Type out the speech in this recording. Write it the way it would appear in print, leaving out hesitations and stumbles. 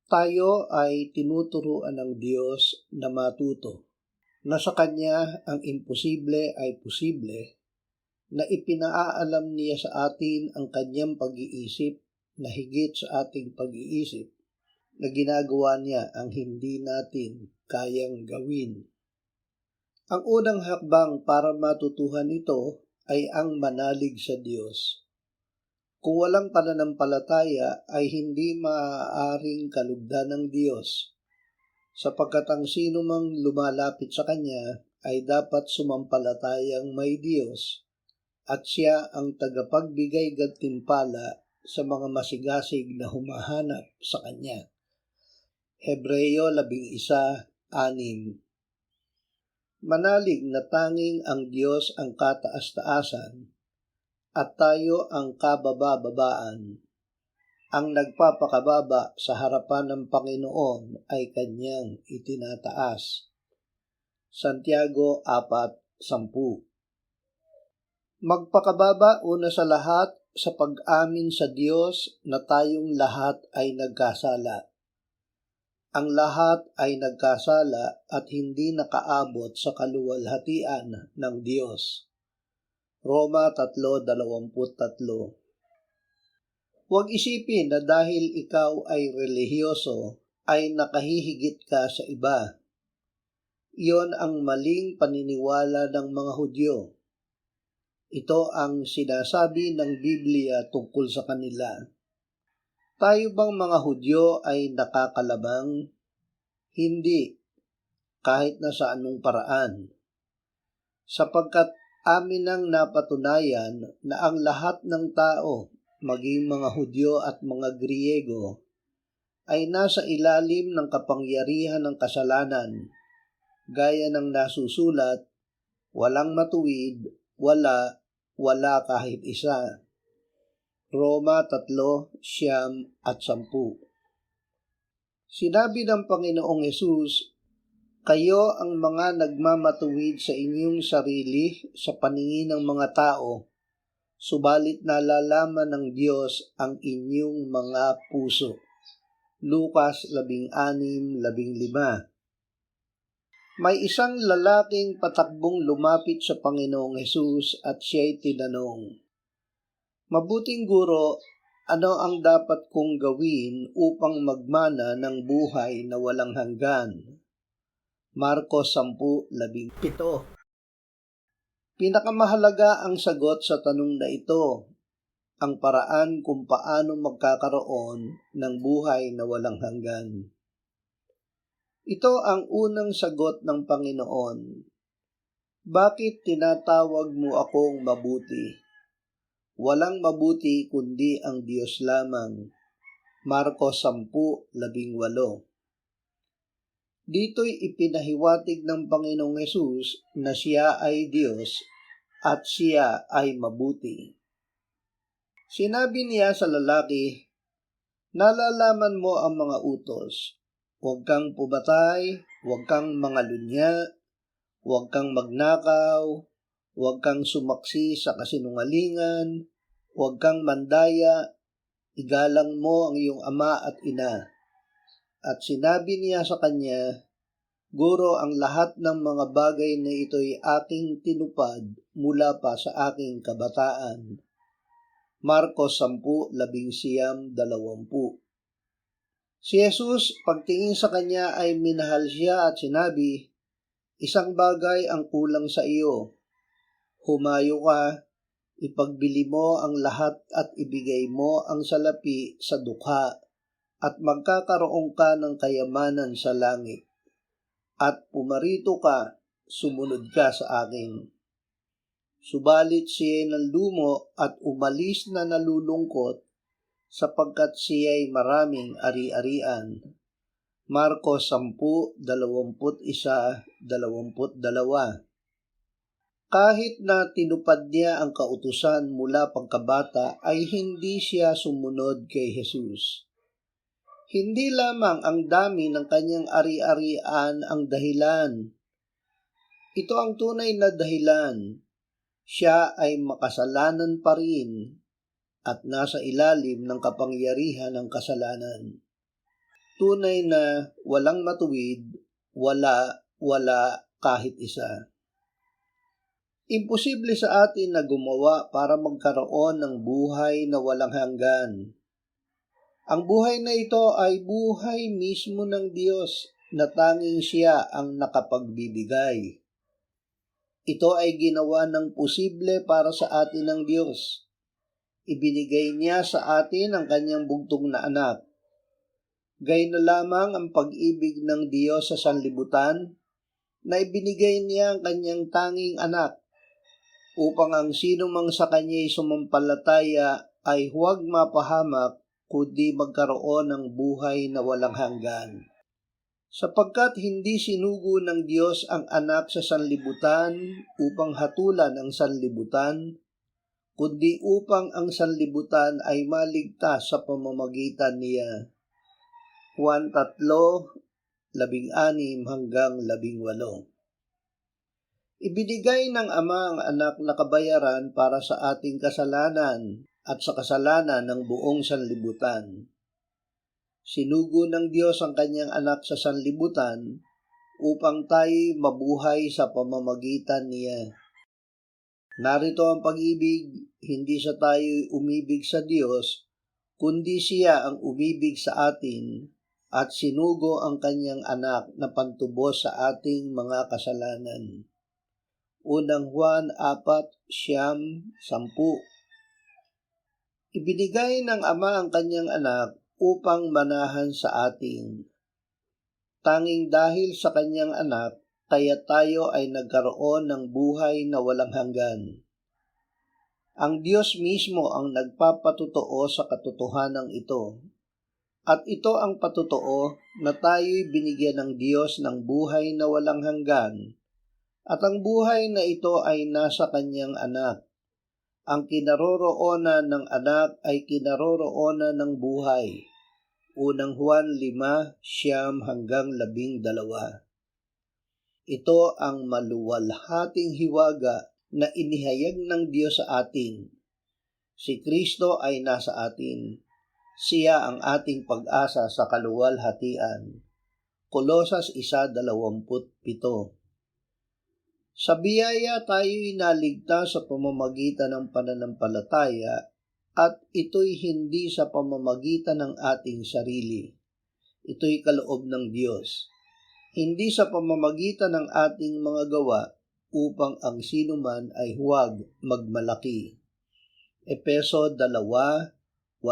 Tayo ay tinuturuan ng Diyos na matuto, na sa Kanya ang imposible ay posible, na ipinaalam niya sa atin ang Kanyang pag-iisip na higit sa ating pag-iisip, na ginagawa niya ang hindi natin kayang gawin. Ang unang hakbang para matutuhan ito ay ang manalig sa Diyos. Kung walang pananampalataya ay hindi maaaring kalugdan ng Diyos, sapagkat ang sino mang lumalapit sa Kanya ay dapat sumampalatayang may Diyos at Siya ang tagapagbigay gantimpala sa mga masigasig na humahanap sa Kanya. Hebreo 11:6. Manalig na tanging ang Diyos ang kataas-taasan at tayo ang kababa-babaan. Ang nagpapakababa sa harapan ng Panginoon ay Kanyang itinataas. Santiago 4:10. Magpakababa una sa lahat sa pag-amin sa Diyos na tayong lahat ay nagkasala. Ang lahat ay nagkasala at hindi nakaabot sa kaluwalhatian ng Diyos. Roma 3:23. Huwag isipin na dahil ikaw ay relihiyoso ay nakahihigit ka sa iba. Iyon ang maling paniniwala ng mga Hudyo. Ito ang sinasabi ng Biblia tungkol sa kanila. Tayo bang mga Hudyo ay nakakalabang? Hindi, kahit na sa anong paraan. Sapagkat amin ang napatunayan na ang lahat ng tao, maging mga Hudyo at mga Griego, ay nasa ilalim ng kapangyarihan ng kasalanan, gaya ng nasusulat, walang matuwid, wala kahit isa. Roma 3:9-10. Sinabi ng Panginoong Hesus, kayo ang mga nagmamatuwid sa inyong sarili sa paningin ng mga tao, subalit nalalaman ng Diyos ang inyong mga puso. Lucas 16:15. May isang lalaking patakbong lumapit sa Panginoong Hesus at siya'y tinanong, mabuting guro, ano ang dapat kong gawin upang magmana ng buhay na walang hanggan? Marcos 10:17. Pinakamahalaga ang sagot sa tanong na ito, ang paraan kung paano magkakaroon ng buhay na walang hanggan. Ito ang unang sagot ng Panginoon. Bakit tinatawag mo akong mabuti? Walang mabuti kundi ang Diyos lamang. Marcos 10:18. Dito'y ipinahiwatig ng Panginoong Hesus na Siya ay Diyos at Siya ay mabuti. Sinabi niya sa lalaki, nalalaman mo ang mga utos. Huwag kang pumatay, huwag kang mangalunya, huwag kang magnakaw, huwag kang sumaksi sa kasinungalingan, huwag kang mandaya, igalang mo ang iyong ama at ina. At sinabi niya sa kanya, Guro, ang lahat ng mga bagay na ito'y aking tinupad mula pa sa aking kabataan. Marcos 10:19-20. Si Jesus, pagtingin sa kanya ay minahal siya at sinabi, isang bagay ang kulang sa iyo. Humayo ka, ipagbili mo ang lahat at ibigay mo ang salapi sa dukha at magkakaroon ka ng kayamanan sa langit. At pumarito ka, sumunod ka sa akin. Subalit siya'y nanlumo at umalis na nalulungkot sapagkat siya'y maraming ari-arian. Marcos 10:21-22. Kahit na tinupad niya ang kautusan mula pagkabata ay hindi siya sumunod kay Jesus. Hindi lamang ang dami ng kanyang ari-arian ang dahilan. Ito ang tunay na dahilan. Siya ay makasalanan pa rin at nasa ilalim ng kapangyarihan ng kasalanan. Tunay na walang matuwid, wala kahit isa. Imposible sa atin na gumawa para magkaroon ng buhay na walang hanggan. Ang buhay na ito ay buhay mismo ng Diyos na tanging Siya ang nakapagbibigay. Ito ay ginawa ng posible para sa atin ng Diyos. Ibinigay niya sa atin ang kanyang bugtong na anak. Gayon na lamang ang pag-ibig ng Diyos sa sanlibutan na ibinigay niya ang kanyang tanging anak upang ang sino mang sa kanya'y sumampalataya ay huwag mapahamak kundi magkaroon ng buhay na walang hanggan. Sapagkat hindi sinugo ng Diyos ang anak sa sanlibutan upang hatulan ang sanlibutan, kundi upang ang sanlibutan ay maligtas sa pamamagitan niya. Juan 3:16-18. Ibinigay ng Ama ang anak na kabayaran para sa ating kasalanan at sa kasalanan ng buong sanlibutan. Sinugo ng Diyos ang kanyang anak sa sanlibutan upang tayo mabuhay sa pamamagitan niya. Narito ang pag-ibig, hindi sa tayo umibig sa Diyos, kundi Siya ang umibig sa atin at sinugo ang kanyang anak na pantubos sa ating mga kasalanan. Unang Juan 4:9-10. Ibinigay ng Ama ang kanyang anak upang manahan sa atin. Tanging dahil sa kanyang anak, kaya tayo ay nagkaroon ng buhay na walang hanggan. Ang Diyos mismo ang nagpapatotoo sa katotohanan ito. At ito ang patotoo na tayo'y binigyan ng Diyos ng buhay na walang hanggan. At ang buhay na ito ay nasa kanyang anak. Ang kinaroroonan ng anak ay kinaroroonan ng buhay. Unang Juan 5:9-12. Ito ang maluwalhating hiwaga na inihayag ng Diyos sa atin. Si Kristo ay nasa atin. Siya ang ating pag-asa sa kaluwalhatian. Kolosas 1:27. Sa biyaya tayo'y naligtas sa pamamagitan ng pananampalataya at ito'y hindi sa pamamagitan ng ating sarili. Ito'y kaloob ng Diyos. Hindi sa pamamagitan ng ating mga gawa upang ang sinuman ay huwag magmalaki. Efeso 2:8-9.